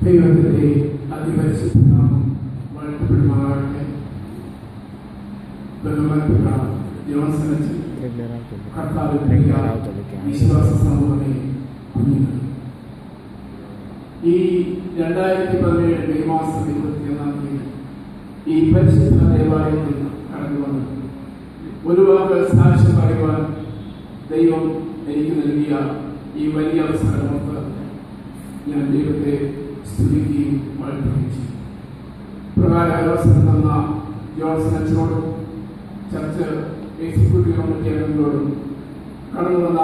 ദൈവത്തിന്റെ അതിപരിശുദ്ധനാമം വാഴ്ത്തപ്പെടുമാറാകട്ടെ. ബഹുമാനപ്പെട്ട ജോൺസൺ കർത്താവിന്റെ വിശ്വാസ സമൂഹത്തെ കുഞ്ഞുങ്ങൾ, ഈ 2017 മെയ് മാസം 21-ാം തീയതി ഈ പരിശുദ്ധ ദേവാലയത്തിൽ കടന്നു വന്ന് ഒരു വാക്ക് സാക്ഷ്യം പറയുവാൻ ദൈവം എനിക്ക് നൽകിയ ഈ വലിയ അവസരമൊക്കെ ഞാൻ ദൈവത്തെ സ്തുതിക്കുകയും വാഴ്ത്തുകയും ചെയ്യും. പ്രകാര അവസരം തന്ന ജോൺസൺ അച്ഛനോടും ചർച്ച് എക്സിക്യൂട്ടീവ് കമ്മിറ്റി അംഗങ്ങളോടും കടന്നു വന്ന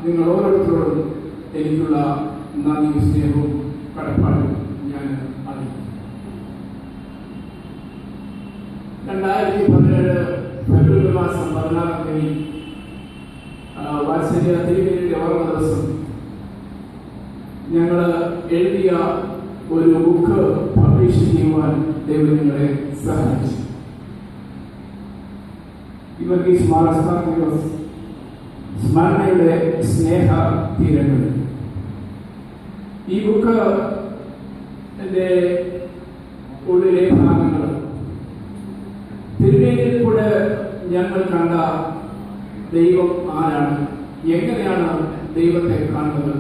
നിങ്ങൾ ഓരോരുത്തരോടും എനിക്കുള്ള നന്ദിയും സ്നേഹവും കടപ്പാടും ഞാൻ അറിയിക്കും. 2017 ഫെബ്രുവരി മാസം 14-ാം തീയതി വാത്സല്യ തിരുമേനിയുടെ ഓർമ്മ ദിവസം ഞങ്ങൾ എഴുതിയ ഒരു ബുക്ക് പബ്ലിഷ് ചെയ്യുവാൻ ദൈവം ഞങ്ങളെ സഹായിച്ചു. ഇവർക്ക് ഈ സ്മരണയുടെ സ്നേഹ തീരങ്ങൾ. ഈ ബുക്ക് എൻ്റെ ഉള്ളിലെ ഭാഗങ്ങൾ തിരുമേനിയിൽ കൂടെ ഞങ്ങൾ കണ്ട ദൈവം ആരാണ്, എങ്ങനെയാണ് ദൈവത്തെ കാണുന്നത്,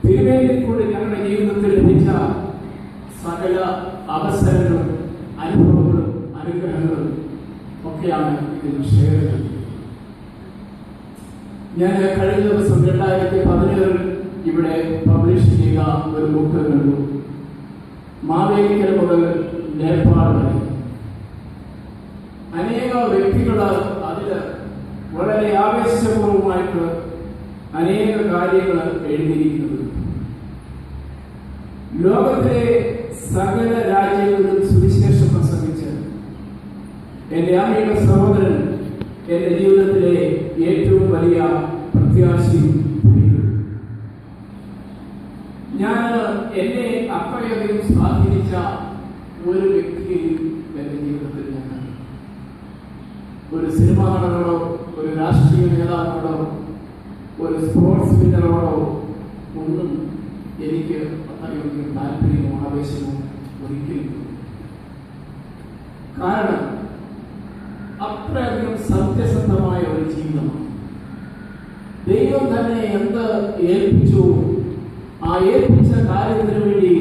തിരുമേനിയിൽ കൂടെ ഞങ്ങളുടെ ജീവിതത്തിൽ ലഭിച്ച സകല അവസരങ്ങളും അനുഭവങ്ങളും അനുഗ്രഹങ്ങളും ഒക്കെയാണ് ഇതിൽ ഷെയർ ചെയ്യുന്നത്. ഞാൻ കഴിഞ്ഞ ദിവസം 2017 ഇവിടെ പബ്ലിഷ് ചെയ്ത ഒരു ബുക്ക് കണ്ടു. മാവേലിക്കര മുതൽ നേപ്പാൾ വരെ അനേക വ്യക്തികൾ അതിൽ വളരെ ആവേശപൂർവമായിട്ട് അനേക കാര്യങ്ങൾ എഴുതിയിരിക്കുന്നത്. ലോകത്തിലെ സകല രാജ്യങ്ങളിലും സുവിശേഷം പ്രസംഗിച്ച് എൻ്റെ ആത്മീയ സഹോദരൻ എൻ്റെ ജീവിതത്തിലെ ഏറ്റവും വലിയ പ്രത്യാശയും ഞാൻ എന്നെ അത്രയധികം സ്വാധീനിച്ച ഒരു വ്യക്തിയെയും എൻ്റെ ജീവിതത്തിൽ ഞാൻ ഒരു സിനിമാ നടനോടോ ഒരു രാഷ്ട്രീയ നേതാവിനോടോ ഒരു സ്പോർട്സ് വിന്നറോടോ ഒന്നും എനിക്ക് അത്രയധികം താല്പര്യമോ ആവേശമോ ഒരിക്കലും. കാരണം അത്രയധികം സത്യസന്ധമായ ഒരു ജീവിതമാണ്. ദൈവം തന്നെ എന്ത് ഏൽപ്പിച്ചു, ആ ഏൽപ്പിച്ച കാര്യത്തിന് വേണ്ടി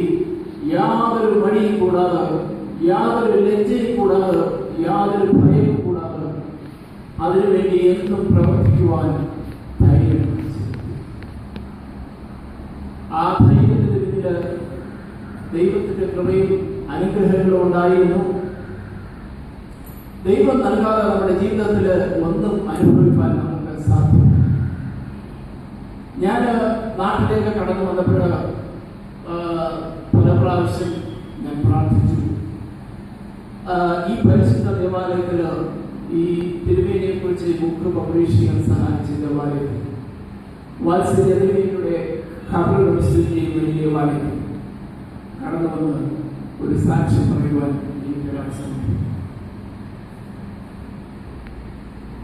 യാതൊരു മടിയും കൂടാതെ, യാതൊരു ലജ്ജയും കൂടാതെ, യാതൊരു ഭയവും കൂടാതെ അതിനുവേണ്ടി എന്തും പ്രവർത്തിക്കുവാൻ ധൈര്യം. ആ ധൈര്യത്തിന് പിന്നില് ദൈവത്തിന്റെ കൃപയും അനുഗ്രഹങ്ങളും ഉണ്ടായിരുന്നു. ദൈവം നൽകാതെ നമ്മുടെ ജീവിതത്തിൽ ഒന്നും അനുഭവിക്കാൻ നമുക്ക് സാധ്യമല്ല. ഞാൻ നാട്ടിലേക്ക് കടന്നു വന്നപ്പോൾ പല പ്രാവശ്യം ഞാൻ പ്രാർത്ഥിച്ചു. ഈ പരിശുദ്ധ ദേവാലയത്തിൽ ഈ തിരുമേനിയെ കുറിച്ച് ബുക്ക് പബ്ലിഷ് ചെയ്യാൻ സഹായിച്ച ദേവാലയത്തിൽ വാത്സല്യ തിരുമേനിയുടെ ഖബറുകൾ ചെയ്യുന്ന ഈ ദേവാലയത്തിൽ കടന്നു വന്ന് ഒരു സാക്ഷ്യം പറയുവാൻ എനിക്ക് അവസരം.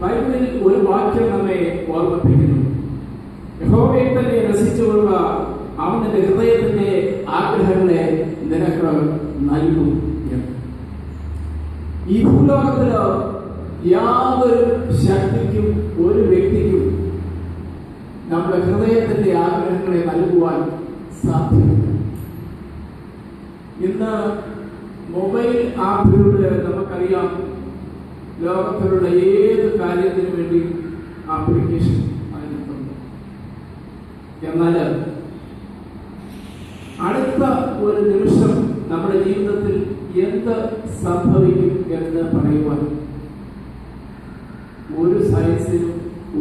ബൈബിളിൽ ഒരു വാക്യം നമ്മെ ഓർമ്മിപ്പിക്കുന്നു. യഹോവയെ തന്നെ രസിച്ചുകൊള്ളുക, അവന്റെ ഹൃദയത്തിന്റെ ആഗ്രഹങ്ങളെ നിനക്ക് നൽകും. ഈ ഭൂലോകത്തില് യാതൊരു ശക്തിക്കും ഒരു വ്യക്തിക്കും നമ്മുടെ ഹൃദയത്തിന്റെ ആഗ്രഹങ്ങളെ നൽകുവാൻ സാധ്യമല്ല. ഇന്ന് മൊബൈൽ ആപ്പിലൂടെ നമുക്കറിയാം ലോകത്തിലുള്ള ഏത് കാര്യത്തിനു വേണ്ടി ആപ്ലിക്കേഷൻ അതിനകത്തുണ്ട്. എന്നാൽ അടുത്ത ഒരു നിമിഷം നമ്മുടെ ജീവിതത്തിൽ എന്ത് സംഭവിക്കും എന്ന് പറയുവാൻ ഒരു സയൻസിനും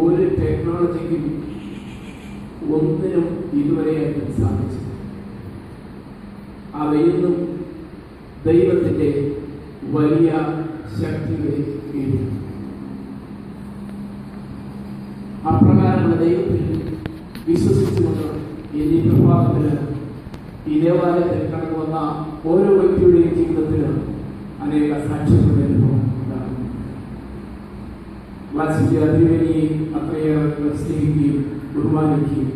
ഒരു ടെക്നോളജിക്കും ഒന്നിനും ഇതുവരെയായിട്ട് സാധിച്ചു. അവയൊന്നും ദൈവത്തിൻ്റെ വലിയ ശക്തിയുടെ കീഴിൽ. അപ്രകാരമുള്ള ദൈവത്തിൽ വിശ്വസിച്ചുകൊണ്ട് ഈ പ്രഭാതത്തിൽ ഈ ദേവാലയത്തിൽ കടന്നു വന്ന ഓരോ വ്യക്തിയുടെയും ജീവിതത്തിൽ അനേക സാക്ഷ്യങ്ങളുടെ അനുഭവം ഉണ്ടാകും. തിരുവേനിയെ അത്രയേറെ സ്നേഹിക്കുകയും ബഹുമാനിക്കുകയും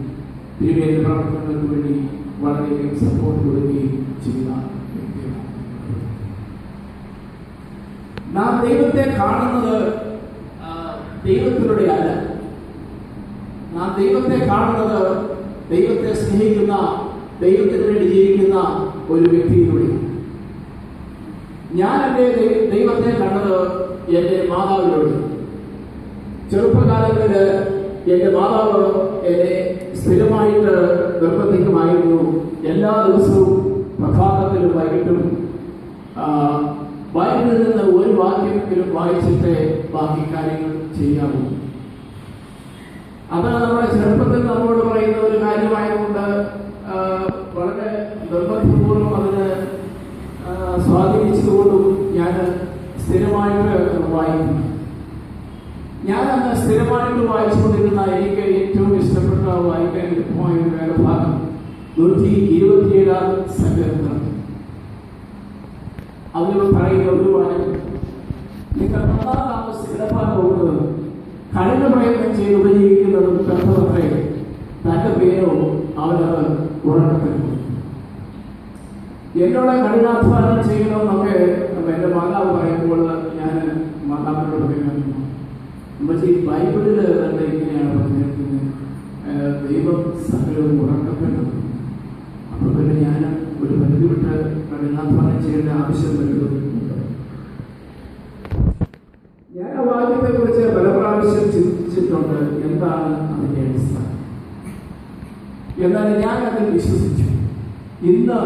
തിരുവേനി പ്രവർത്തനങ്ങൾക്ക് വേണ്ടി വളരെയധികം സപ്പോർട്ട് കൊടുക്കുകയും ചെയ്യുന്ന വ്യക്തിയാണ്. നാം ദൈവത്തെ കാണുന്നത് ദൈവത്തിലൂടെ അല്ല. നാം ദൈവത്തെ കാണുന്നത് ദൈവത്തെ സ്നേഹിക്കുന്ന, ദൈവത്തിന് വേണ്ടി ജീവിക്കുന്ന ഒരു വ്യക്തിയിലൂടെയാണ്. ഞാൻ എൻ്റെ ദൈവത്തെ കണ്ടത് എൻ്റെ മാതാവിലൂടെ. ചെറുപ്പകാലങ്ങളിൽ എൻ്റെ മാതാവ് എന്നെ സ്ഥിരമായിട്ട് നിർബന്ധിക്കുമായിരുന്നു. എല്ലാ ദിവസവും പ്രഭാതത്തിലും വൈകിട്ടും ബൈബിളിൽ നിന്ന് ഒരു വാക്യമെങ്കിലും വായിച്ചിട്ട് ബാക്കി കാര്യങ്ങൾ ചെയ്യാമോ. അത് നമ്മുടെ ചെറുപ്പത്തിൽ നമ്മളോട് പറയുന്ന ഒരു കാര്യമായതുകൊണ്ട് വളരെ നിർബന്ധപൂർവ്വം അതിന് സ്വാധീനിച്ചതുകൊണ്ടും ഞാൻ സ്ഥിരമായിട്ട് വായിക്കുന്നു. ഞാനന്ന് സ്ഥിരമായിട്ട് വായിച്ചുകൊണ്ടിരുന്ന എനിക്ക് ഏറ്റവും ഇഷ്ടപ്പെട്ട വായിക്കാൻ എളുപ്പമായ ഒരു വേദഭാഗം 127 സങ്കീർത്തനം. അതിൽ പറയുന്ന ഒരു വാക്യം, നിങ്ങൾ താമസിക്കാൻ പോകുന്നത് കഠിന പ്രയത്നം ചെയ്ത് ഉപജീവിക്കുന്നതും കർത്തവത്രേ, തന്റെ പേരോ അവനത് ഉറക്കപ്പെടുന്നു. എന്നോട് കഠിനാധ്വാനം ചെയ്യണമെന്നൊക്കെ എൻ്റെ മാതാവ് പറയുമ്പോൾ ഞാൻ മാതാവിനോട് പറയുന്നു, പക്ഷേ ഈ ബൈബിളിൽ തന്നെ ഇങ്ങനെയാണ് പറഞ്ഞിരിക്കുന്നത്, ദൈവം സകലവും ഉറക്കപ്പെടുന്നത്. അപ്പോൾ പിന്നെ ഞാൻ ഒരു പരിധി വിട്ട് കഠിനാധ്വാനം ചെയ്യേണ്ട ആവശ്യം വരുന്നുണ്ട്. ഞാൻ ആ വാക്യത്തെ കുറിച്ച് പല പ്രാവശ്യം ചിന്തിച്ചിട്ടുണ്ട്, എന്താണ് അതിൻ്റെ അടിസ്ഥാനം. എന്നാൽ ഞാൻ അതിൽ വിശ്വസിച്ചു. ഇന്ന്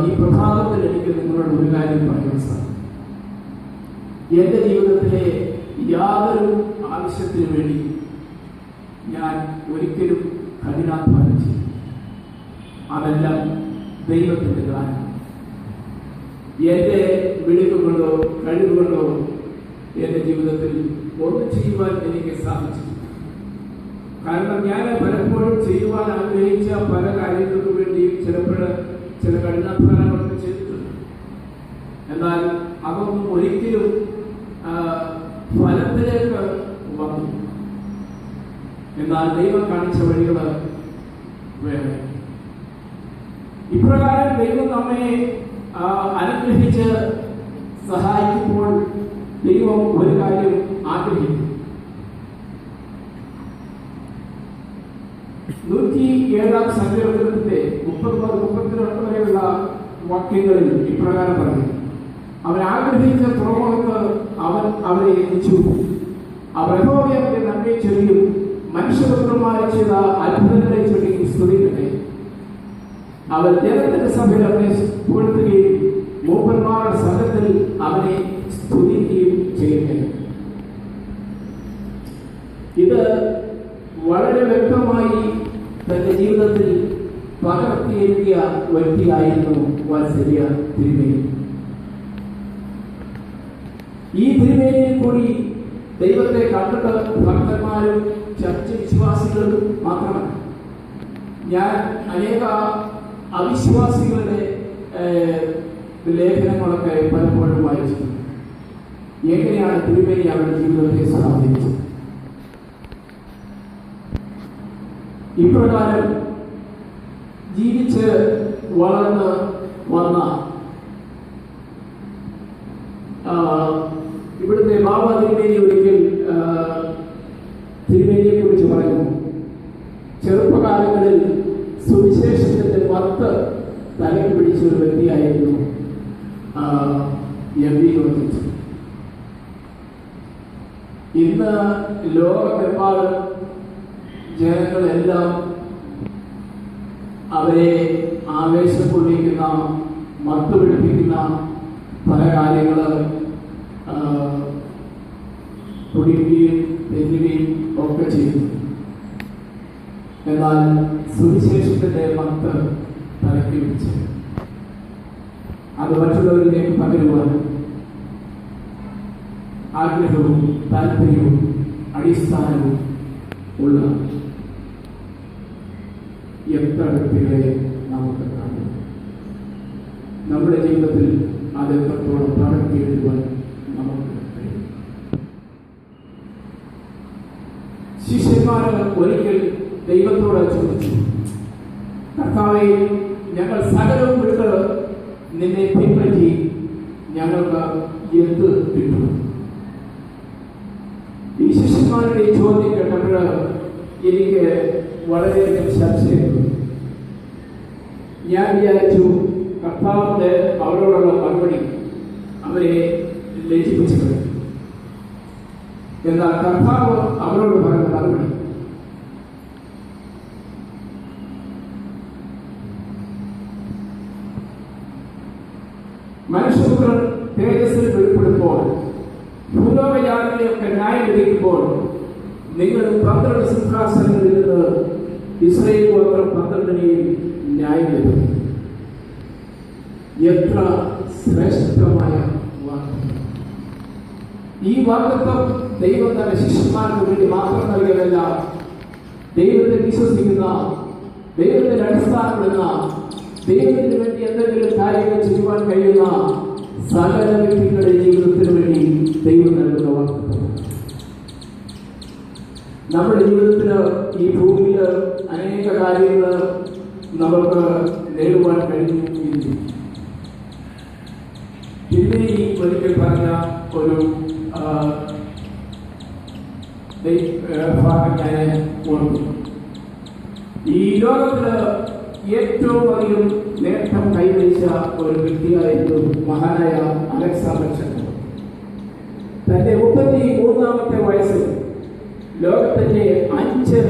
ഈ പ്രഭാതത്തിൽ എനിക്ക് നിങ്ങളോട് ഒരു കാര്യം പറയാൻ സാധിക്കും. എൻ്റെ ജീവിതത്തിലെ യാതൊരു ആവശ്യത്തിനു വേണ്ടി ഞാൻ ഒരിക്കലും കഠിനാധ്വാനം ചെയ്യും. അതെല്ലാം ദൈവത്തിൻ്റെ ദാനം. എൻ്റെ മിടുക്കുകൊണ്ടോ കഴിവുകൊണ്ടോ എൻ്റെ ജീവിതത്തിൽ ഒന്നും ചെയ്യുവാൻ എനിക്ക് സാധിച്ചു. കാരണം ഞാൻ പലപ്പോഴും ചെയ്യുവാൻ ആഗ്രഹിച്ച പല കാര്യങ്ങൾക്ക് വേണ്ടി ചില കഠിനാധ്വാനങ്ങളൊക്കെ ചെയ്തിട്ടുണ്ട്. എന്നാൽ അതൊന്നും ഒരിക്കലും ഫലത്തിലേക്ക് വന്നു. എന്നാൽ ദൈവം കാണിച്ച വഴികൾ വേറെ. ഇപ്രകാരം ദൈവം നമ്മെ അനുഗ്രഹിച്ച് സഹായിക്കുമ്പോൾ ദൈവം ഒരു കാര്യം ആഗ്രഹിക്കും. 107 സങ്കീർത്തനത്തിന്റെ 30-32 വരെയുള്ള വാക്യങ്ങളിൽ ഇപ്രകാരം പറയും, അവൻ ആഗ്രഹിച്ച തുറമുഖത്ത് അവൻ അവരെ എത്തിച്ചു. അവർ യഹോവയെ നന്മയെ ചൊല്ലിയും മനുഷ്യപുത്രന്മാരെ ചെയ്ത അത്ഭുതങ്ങളെ ചൊല്ലിയും സ്തുതിക്കട്ടെ. അവർ ജനത്തിന്റെ സഭയിൽ അവനെ പുകഴ്ത്തുകയും മൂപ്പന്മാരുടെ സംഘത്തിൽ അവനെ സ്തുതിക്കുകയും ചെയ്യട്ടെ. ഇത് വളരെ വ്യക്തമായി തന്റെ ജീവിതത്തിൽ പകർത്തിയെഴുതിയ വ്യക്തിയായിരുന്നു വാത്സല്യ തിരുമേനി. ഈ തിരുമേനിയെ കൂടി ദൈവത്തെ കണ്ടിട്ട് ഭക്തന്മാരും ചർച്ച വിശ്വാസികളും മാത്രമല്ല, ഞാൻ അനേക അവിശ്വാസികളുടെ ലേഖനങ്ങളൊക്കെ പലപ്പോഴും വായിച്ചിട്ടുണ്ട്. എങ്ങനെയാണ് തിരുമേനി അവരുടെ ജീവിതത്തെ സ്വാധീനിച്ചത്. ഇപ്രകാരം ജീവിച്ച് വളർന്ന് വന്ന ഇവിടുത്തെ ബാബ തിരുമേനി ഒരിക്കൽ തിരുമേനിയെ കുറിച്ച് പറയുന്നു, ചെറുപ്പകാലങ്ങളിൽ സുവിശേഷത്തിന്റെ 10 തലയ്ക്ക് പിടിച്ച ഒരു വ്യക്തിയായിരുന്നു MV ജോർജ്. ഇന്ന് ലോകമെമ്പാടും ജനങ്ങളെല്ലാം അവരെ ആവേശം കൊള്ളിക്കുന്ന, മത്തുപിടിപ്പിക്കുന്ന പല കാര്യങ്ങൾ കുടിക്കുകയും തെന്നുകയും ഒക്കെ ചെയ്യുന്നു. എന്നാൽ സുവിശേഷത്തിന്റെ 10 തലയ്ക്ക് പിടിച്ച് അത് മറ്റുള്ളവരിലേക്ക് പകരുവാൻ ആഗ്രഹവും താല്പര്യവും അടിസ്ഥാനവും ഉള്ള എത്ര വ്യക്തികളെ നമുക്ക് കാണും. നമ്മുടെ ജീവിതത്തിൽ അത് എത്രത്തോളം പകർത്തി എഴുതുവാൻ നമുക്ക് കഴിയും. ശിഷ്യന്മാർ ഒരിക്കൽ ദൈവത്തോട് ചോദിച്ചു, കർത്താവേ, ഞങ്ങൾ സകലവും വിട്ട് നിന്നെ പിൻപറ്റി ഞങ്ങൾക്ക് എന്ത് കിട്ടും? ഈ ശിഷ്യന്മാരുടെ ചോദ്യം കേട്ടപ്പോൾ എനിക്ക് വളരെയധികം ചർച്ചയുണ്ട്. ഞാൻ വിചാരിച്ചു കർത്താവിന്റെ അവരോടുള്ള മറുപടി അവരെ ലജ്ജിപ്പിച്ചു കഴിഞ്ഞു. എന്നാൽ കർത്താവ് അവരോട് പറഞ്ഞ മറുപടി, മനുഷ്യപുത്രൻ തേജസ്സിൽ വെളിപ്പെടുമ്പോൾ ഭൂലോകജാതികളെയൊക്കെ ന്യായം വിധിക്കുമ്പോൾ നിങ്ങൾ 12 സിംഹാസനങ്ങളിൽ നിന്ന് ഇസ്രായേൽ ഗോത്രം 12നെയും ന്യായം വിധിക്കും. എത്ര ശ്രേഷ്ഠമായ വാഗ്ദത്തം! ഈ വാഗ്ദത്തം ദൈവം തന്റെ ശിഷ്യന്മാർക്ക് വേണ്ടി മാത്രം നൽകിയതല്ല, ദൈവത്തെ വിശ്വസിക്കുന്ന, ദൈവത്തിന്റെ അടിസ്ഥാനപ്പെടുന്ന, ദൈവത്തിന് വേണ്ടി എന്തെങ്കിലും കാര്യങ്ങൾ ചെയ്യുവാൻ കഴിയുന്ന സകല വ്യക്തികളുടെ ജീവിതത്തിന് വേണ്ടി ദൈവം നൽകുന്ന വാഗ്ദത്തം. നമ്മുടെ ജീവിതത്തിന് ഈ ഭൂമിയിൽ അനേക കാര്യങ്ങൾ നമുക്ക് നേടുവാൻ കഴിഞ്ഞു. പിന്നെ ഈ ഒരിക്കൽ പറഞ്ഞ ഒരു ഭാഗം ഞാൻ ഓർക്കുന്നു. ഈ ലോകത്തില് ഏറ്റവും അധികം നേട്ടം കൈവരിച്ച ഒരു വ്യക്തിയായിരുന്നു മഹാനായ അലക്സാണ്ടർ ചക്രവർത്തി. തന്റെ 33-ാമത്തെ വയസ്സിൽ ലോകത്തിന്റെ 5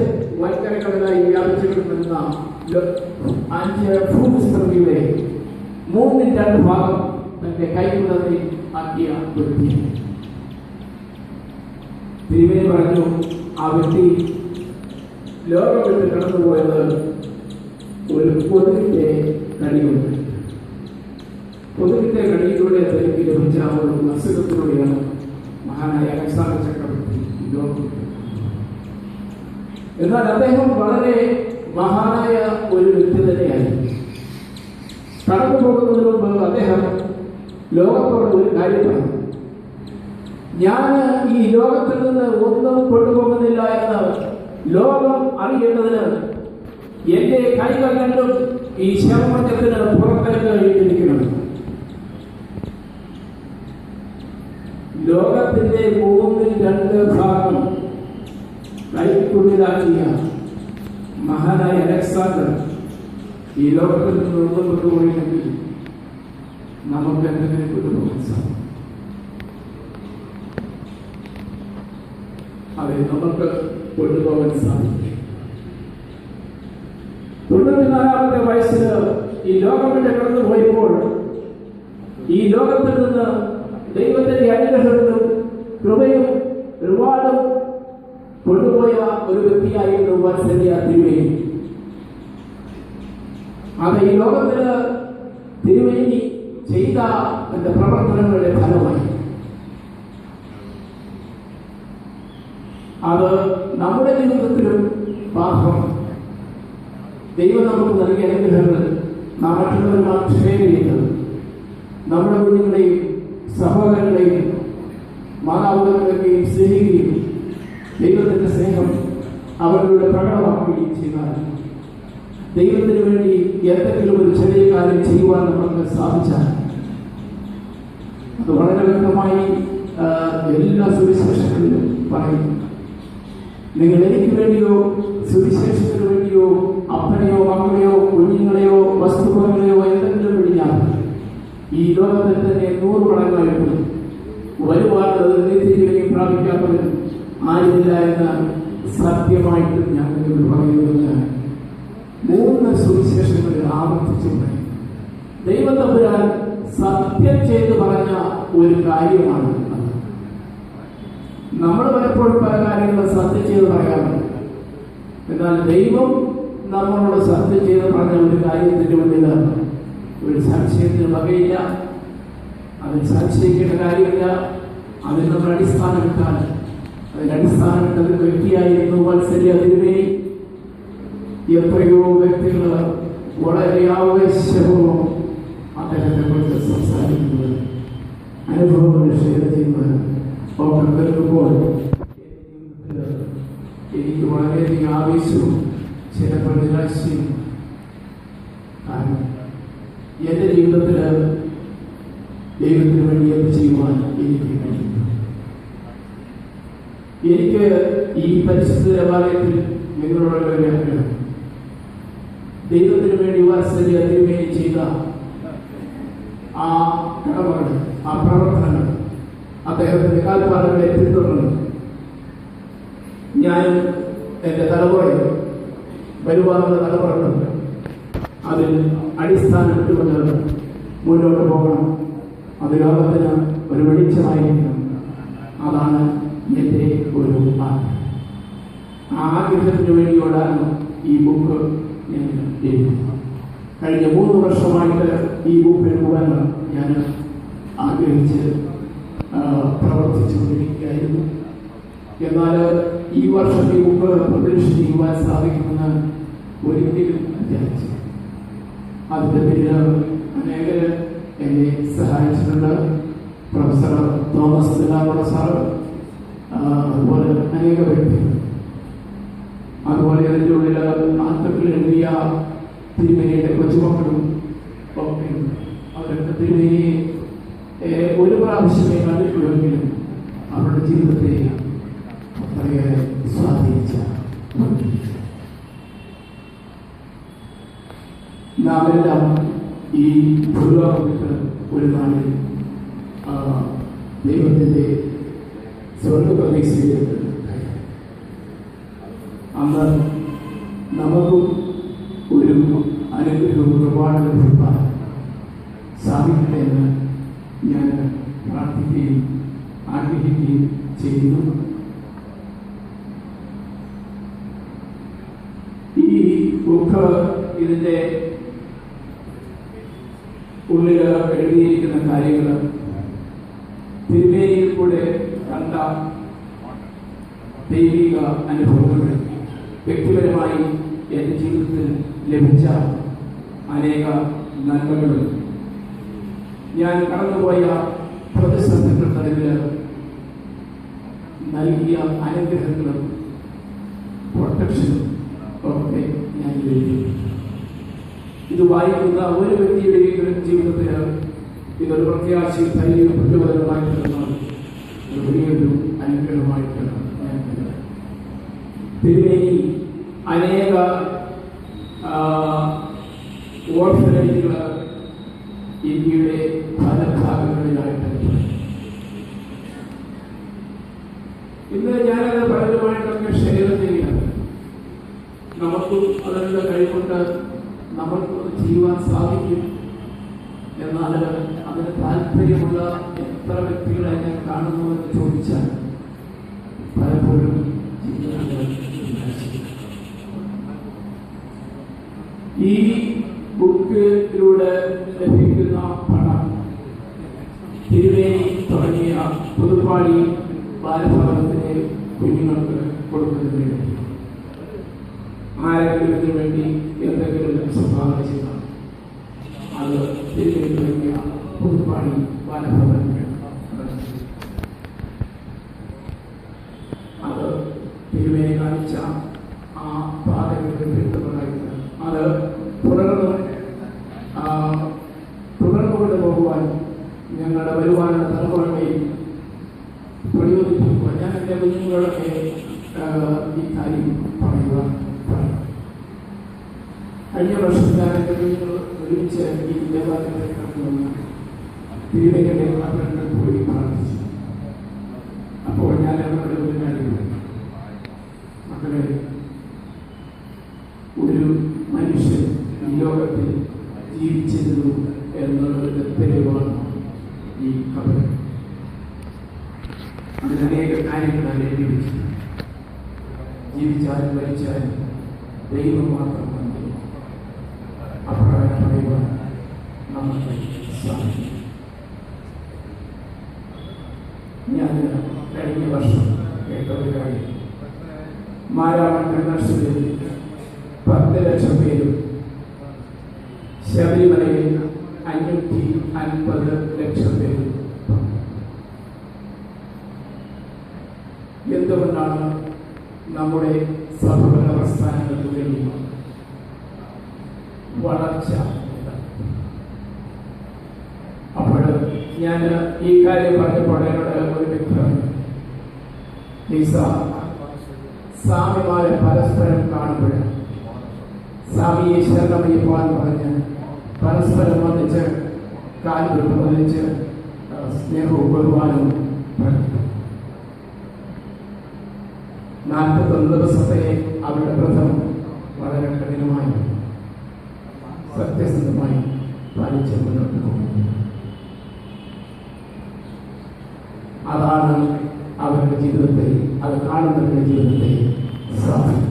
വൻകരകളിലായി വ്യാപിച്ചു കിടക്കുന്ന 5 ഭൂമിസ്ത്രയുടെ 3/2 ഭാഗം തന്റെ കൈക്കുള്ളതിൽ ആക്കിയ വ്യക്തി. തിരുമേനി പറഞ്ഞു, ആ വ്യക്തി ലോകം വിട്ട് കടന്നുപോയത് ഒരു കൊതുകിന്റെ കടിയുണ്ട്. കൊതുകിന്റെ കടിയിലൂടെ തനിക്ക് ലഭിച്ച ഒരു അസുഖത്തിലൂടെയാണ് മഹാനായ അലക്സാണ്ടർ ചക്രവർത്തി ലോകം. എന്നാൽ അദ്ദേഹം വളരെ മഹാനായ ഒരു വ്യക്തി തന്നെയായി. കടന്നു പോകുന്നതിന് മുമ്പ് അദ്ദേഹം ലോകത്തോട് ഒരു കാര്യം പറഞ്ഞു, ഞാൻ ഈ ലോകത്തിൽ നിന്ന് ഒന്നും കൊണ്ടുപോകുന്നില്ല എന്ന് ലോകം അറിയേണ്ടതിന് എന്റെ കൈകൾ രണ്ടും ഈ ശവമഞ്ചത്തിന് പുറത്തേക്ക് ഇട്ടിരിക്കണം. ലോകത്തിന്റെ 3/2 ഭാഗം കൈക്കുള്ളിലാക്കിയ മഹാനായ അലക്സാണ്ടർ ഈ ലോകത്തിൽ നിന്ന് ഒന്നും കൊണ്ടുപോയില്ലെങ്കിൽ നമുക്ക് എന്തെങ്കിലും കൊണ്ടുപോകാൻ സാധിക്കും. അതെ, നമുക്ക് കൊണ്ടുപോകാൻ സാധിക്കും. 94-ാമത്തെ വയസ്സിൽ ഈ ലോകം വിട്ട് കടന്നു പോയപ്പോൾ ഈ ലോകത്തിൽ നിന്ന് ദൈവത്തിന്റെ അനുഗ്രഹങ്ങളും കൃപയും റിവാർഡും കൊണ്ടുപോയ ഒരു വ്യക്തിയായിരുന്നു വാത്സല്യ തിരുമേനി. അത് ഈ ലോകത്തിന് തിരുമേനി ചെയ്ത തന്റെ പ്രവർത്തനങ്ങളുടെ ഫലമായി അത് നമ്മുടെ ജീവിതത്തിലും ബാധകമാണ്. ദൈവം നമുക്ക് നൽകിയ അനുഗ്രഹങ്ങൾ നാം മറ്റുള്ളവരുമായി ഷെയർ ചെയ്യുന്നത്, നമ്മുടെ കുഞ്ഞുങ്ങളെയും സഹോദരങ്ങളെയും മാതാപിതാക്കളെയും സ്നേഹിക്കുകയും ദൈവത്തിന്റെ സ്നേഹം അവരുടെ പ്രകടമാക്കുകയും ചെയ്താൽ ദൈവത്തിന് വേണ്ടി എന്തെങ്കിലും ഒരു ചെറിയ കാര്യം ചെയ്യുവാൻ നമുക്ക് സാധിച്ചാൽ അത് വളരെ വ്യക്തമായി എല്ലാ സുവിശേഷങ്ങളിലും പറയുന്നു. നിങ്ങൾ എനിക്ക് വേണ്ടിയോ സുവിശേഷത്തിന് വേണ്ടിയോ അപ്പനെയോ മക്കളെയോ കുഞ്ഞുങ്ങളെയോ വസ്തുക്കളെയോ എന്തെങ്കിലും വിളിഞ്ഞാൽ ഈ ലോകത്തിൽ തന്നെ 100 മടങ്ങായിട്ട് ഒരുപാട് നിത്യജീവനെയും പ്രാപിക്കാത്തവരും ആരില്ല എന്ന് സത്യമായിട്ട് ഞാൻ നിങ്ങളോട് പറയുന്നത് 3 സുവിശേഷങ്ങളിൽ ആവർത്തിച്ചുകൊണ്ട് ദൈവം തമ്പുരാൻ സത്യം ചെയ്ത് പറഞ്ഞ ഒരു കാര്യമാണ്. നമ്മൾ പലപ്പോഴും പല കാര്യങ്ങളും സത്യം ചെയ്ത് പറയാറുണ്ട്. എന്നാൽ ദൈവം നമ്മളോട് സത്യം ചെയ്ത് പറഞ്ഞ ഒരു കാര്യത്തിന്റെ മുന്നിൽ ഒരു സംശയത്തിന് വകയില്ല, അതിന് സംശയിക്കേണ്ട കാര്യമില്ല. അതിന് നമ്മൾ അടിസ്ഥാനമിട്ടാൽ അതിനടിസ്ഥാനമിട്ടത് വ്യക്തിയായിരുന്നു വാത്സല്യ തിരുമേനി. എത്രയോ വ്യക്തികൾ വളരെ ആവേശപൂർവ്വം അദ്ദേഹത്തെ കുറിച്ച് സംസാരിക്കുന്നത്, അനുഭവങ്ങൾ ഷെയർ ചെയ്യുന്നത് ഒക്കെ കേൾക്കുമ്പോൾ എനിക്ക് വളരെയധികം ആവേശവും ചിലപ്പോൾ നിരാശയും. കാരണം എൻ്റെ ജീവിതത്തിൽ ദൈവത്തിന് വേണ്ടി എന്ത് ചെയ്യുവാൻ എനിക്ക് കഴിയുന്നു. എനിക്ക് ഈ പരിശുദ്ധ ദേവാലയത്തിൽ നിങ്ങളുടെ ആഗ്രഹം, ദൈവത്തിന് വേണ്ടി വാത്സല്യ തിരുമേനി ചെയ്ത ആ കടമകൾ, ആ പ്രവർത്തനങ്ങൾ, അദ്ദേഹത്തിന്റെ കാൽപ്പാടുകളെ പിന്തുടർന്ന് ഞാനും എൻ്റെ തലമുറയിൽ വരുവാനുള്ള തലമുറകളുണ്ട്, അതിൽ അടിസ്ഥാനമിട്ടുകൊണ്ട് മുന്നോട്ട് പോകണം. അത് ലോകത്തിന് ഒരു വെളിച്ചമായിരിക്കണം. അതാണ് എൻ്റെ ഒരു ആഗ്രഹം. ആ ആഗ്രഹത്തിന് വേണ്ടിയോടാണ് ഈ ബുക്ക് ഞാൻ എഴുതുന്നത്. കഴിഞ്ഞ 3 വർഷമായിട്ട് ഈ ബുക്ക് എഴുതുവാൻ ഞാൻ ആഗ്രഹിച്ച് പ്രവർത്തിച്ചുകൊണ്ടിരിക്കുകയായിരുന്നു. എന്നാൽ ഈ വർഷം ഈ ബുക്ക് പബ്ലിഷ് ചെയ്യുവാൻ സാധിക്കുമെന്ന് ഒരിക്കലും വിചാരിച്ചു. അതിൻ്റെ പേരിൽ അനേകർ എന്നെ സഹായിച്ചിട്ടുണ്ട്. പ്രൊഫസർ തോമസ് പിലാക്കുള സാറ്, അതുപോലെ അനേക വ്യക്തികൾ, അതുപോലെ അതിൻ്റെ ഉള്ളിൽ ആർട്ടിക്കിൾ എഴുതിയ തിരുമേനിയുടെ കൊച്ചുമക്കളും ഒക്കെ അവരൊക്കെ തിരുമേനിയെ ഒരു പ്രാവശ്യമേ കണ്ടിട്ടുള്ളെങ്കിലും അവരുടെ ജീവിതത്തെ അത്രയേറെ സ്വാധീനിച്ച നാമെല്ലാം ഈ ഭൂലോകത്ത് ഒരു നാളിൽ ദൈവത്തിൻ്റെ സ്വർഗപ്രതീക്ഷയിലേക്ക് അന്ന് നമുക്കും ഒരു അനുഗ്രഹവും ഒരുപാട് ലഭിക്കാൻ സാധിക്കട്ടെ എന്ന് ഞാൻ പ്രാർത്ഥിക്കുകയും ആഗ്രഹിക്കുകയും ചെയ്യുന്നു. ഈ ബുക്ക് ഇതിൻ്റെ ഉള്ളിൽ എഴുതിയിരിക്കുന്ന കാര്യങ്ങൾ തിരുമേനിയിൽ കൂടെ കണ്ട ദൈവിക അനുഭവങ്ങൾ, വ്യക്തിപരമായി എൻ്റെ ജീവിതത്തിൽ ലഭിച്ച അനേക നന്മകളും, ഞാൻ കടന്നുപോയ പ്രതിസന്ധികൾ നടുവിൽ നൽകിയ അനുഗ്രഹങ്ങളും പ്രൊട്ടക്ഷനും ഒക്കെ ഞാൻ എഴുതി. ഇത് വായിക്കുന്ന ഒരു വ്യക്തിയുടെയും ജീവിതത്തിൽ ഇതൊരു പ്രത്യാശയും ധൈര്യവും പ്രചോദനമായിട്ടുള്ള വലിയൊരു അനുഗ്രഹമായിട്ടാണ് ഞാൻ കരുതുന്നത്. തിരുമേനി അനേക ഓർഫനേജുകൾ ഇന്ത്യയുടെ പല ഭാഗങ്ങളിലായിട്ട് ഇന്ന് ഞാനത് പലരുമായിട്ടൊക്കെ ഷെയർ ചെയ്യുകയാണ്. നമുക്കും അതിനുള്ള കഴിവുണ്ട്, നമുക്ക് ചെയ്യുവാൻ സാധിക്കും. എന്നാൽ അതിന് താല്പര്യമുള്ള എത്ര വ്യക്തികളെ ഞാൻ കാണുന്നുവെന്ന് ചോദിച്ചാൽ പലപ്പോഴും ഈ ബുക്കിലൂടെ ലഭിക്കുന്ന പണം തിരുമേനി തുടങ്ങിയ പുതുപ്പാടി ബാലഭവനത്തിലെ കുഞ്ഞുങ്ങൾക്ക് കൊടുക്കുന്നതിന് ആരെങ്കിലും ഇതിനു വേണ്ടി എന്തെങ്കിലും സംഭാവന ചെയ്യണം. അത് തിരുമേനി തുടങ്ങിയ പുതുപ്പാടി ബാലഭവനത്തിന് അത് തിരുമേനി കാണിച്ച ആ പാതകൾക്ക് പിന്തുണയായിട്ട് അത് തുടർന്നു കൊണ്ടുപോകുവാൻ ഞങ്ങളുടെ വരുവാനുള്ള തലമുറകളെയും പ്രയോജിപ്പിക്കുവാൻ ഞാൻ എൻ്റെ കുഞ്ഞുങ്ങളൊക്കെ ഈ കാര്യം പറയുവാൻ പറയും. കഴിഞ്ഞ വർഷം ഞാൻ എൻ്റെ കുഞ്ഞുങ്ങൾ ഒരുമിച്ച് ഈ ദേവാലയത്തിൽ കണ്ടുവന്ന് തിരുവനന്തപുരം ദേവാലയത്തിൽ പോയി പ്രാർത്ഥിച്ചു. അപ്പോൾ ഞാൻ അവരുടെ ഒരു കാര്യം, മക്കളെ, ഒരു മനുഷ്യൻ ഈ ലോകത്തിൽ ജീവിച്ചിരുന്നു എന്നുള്ളൊരു തെളിവാണ് ഈ കബർ. അതിനേക കാര്യങ്ങളാണ് എഴുതി വെച്ചത്. ജീവിച്ചാലും മരിച്ചാലും ദൈവം മാത്രം മതി. അപ്രകാരം പറയുവാൻ പ്രിയപ്പെട്ടവരായി മാരാമൺ കൺവെൻഷനിൽ 10 ലക്ഷം പേരും ശബരിമലയിൽ 550 ലക്ഷം പേരും. എന്തുകൊണ്ടാണ് നമ്മുടെ സഭകളുടെ പ്രസ്ഥാനങ്ങൾക്ക് വേണ്ടി വളർച്ച? അപ്പോൾ ഞാൻ ഈ കാര്യം പറഞ്ഞപ്പോൾ എന്നോട് ഒരു വ്യക്തി സ്വാമിമാരെ പരസ്പരം കാണുമ്പോൾ സ്വാമിയെ ശരണമയ്യപ്പാൻ പറഞ്ഞ് പരസ്പരം വന്നിച്ച് കാലുകൾ വന്നിച്ച് സ്നേഹവും ബഹുമാനവും 41 ദിവസത്തെ അവരുടെ വ്രതം വളരെ കഠിനമായി സത്യസന്ധമായി പാലിച്ച് മുന്നോട്ട് പോകുന്നു. അതാണ് അവരുടെ ജീവിതത്തെ, അത് കാണുന്നവരുടെ ജീവിതത്തെ സ്വാധീനം.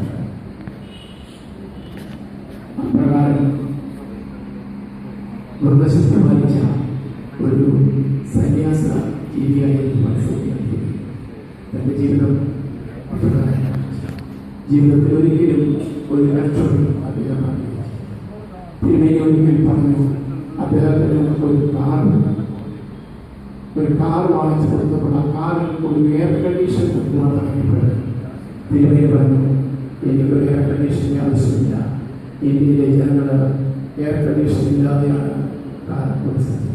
അപ്രകാരം വ്രതശുദ്ധി പാലിച്ച ഒരു സന്യാസ ജീവിയായി മനസ്സിലാക്കി തന്റെ ജീവിതത്തിൽ ഒരിക്കലും ഒരു ലക്ഷ്യം അദ്ദേഹം തിരുമേനി ഒരിക്കൽ പറഞ്ഞു, അദ്ദേഹത്തിന് ഒരു കാർ വാങ്ങിച്ചു കൊടുത്തപ്പോൾ ആ കാറിൽ ഒരു എയർ കണ്ടീഷൻ തുടങ്ങിയപ്പോൾ തിരുമേനി പറഞ്ഞു, എനിക്കൊരു എയർ കണ്ടീഷൻ്റെ ആവശ്യമില്ല, ഇന്ത്യയിലെ ജനങ്ങൾ എയർ കണ്ടീഷൻ ഇല്ലാതെയാണ് കാർ കൊടുത്തത്.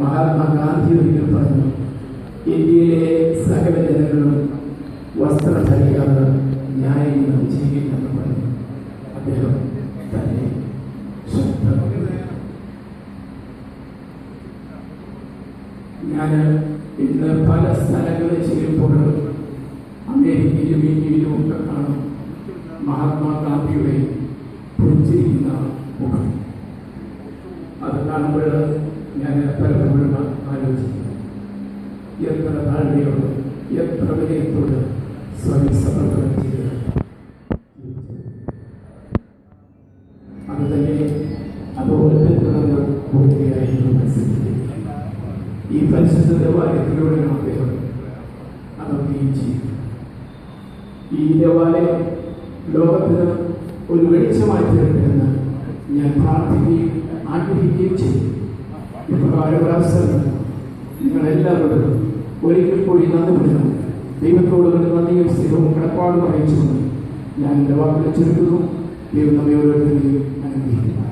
മഹാത്മാഗാന്ധി ഒരിക്കൽ പറഞ്ഞു, ഇന്ത്യയിലെ സകല ജനങ്ങളും വസ്ത്രം ധരിക്കാതെ ന്യായങ്ങൾ ജീവിക്കുമെന്ന് പറഞ്ഞു. അദ്ദേഹം തന്നെ ഞാൻ ഇന്ന് പല സ്ഥലങ്ങളിൽ ചെയ്യുമ്പോൾ അമേരിക്കയിലും ഇന്ത്യയിലും ഒക്കെ കാണും മഹാത്മാഗാന്ധിയുടെ പുഞ്ചിരിക്കുന്ന മുഖം. അത് കാണുമ്പോൾ ഞാൻ പലപ്പോഴും ആലോചിക്കുന്നു, എത്ര താഴ്മയോട് എത്ര വിനയത്തോട് സ്വയം സമർപ്പണം ചെയ്ത് അത് തന്നെ അതുപോലെ തുടർന്ന് പോവുകയായിരുന്നു മനസ്സിലാക്കി. ഈ പരിശുദ്ധ ദേവാലയത്തിലൂടെ അദ്ദേഹം അതൊക്കെയും ചെയ്തു. ഈ ദേവാലയം ലോകത്തിന് ഒരു വെളിച്ചമായി തീരട്ടെന്ന് ഞാൻ പ്രാർത്ഥിക്കുകയും ആഗ്രഹിക്കുകയും ചെയ്തു. ഇപ്രകാരം അവസരം നിങ്ങളെല്ലാവരും ഒരിക്കൽ കൂടി നന്ദിപ്പെടുന്നു. ദൈവത്തോട് ഒരു നന്ദിയും സ്നേഹവും കടപ്പാടും അറിയിച്ചുകൊണ്ട് ഞാൻ എൻ്റെ വാക്കുകൾ ചുരുക്കുന്നു. ദൈവം നമ്മെ ഓരോരുത്തരെയും അനുഗ്രഹിക്കുന്നു.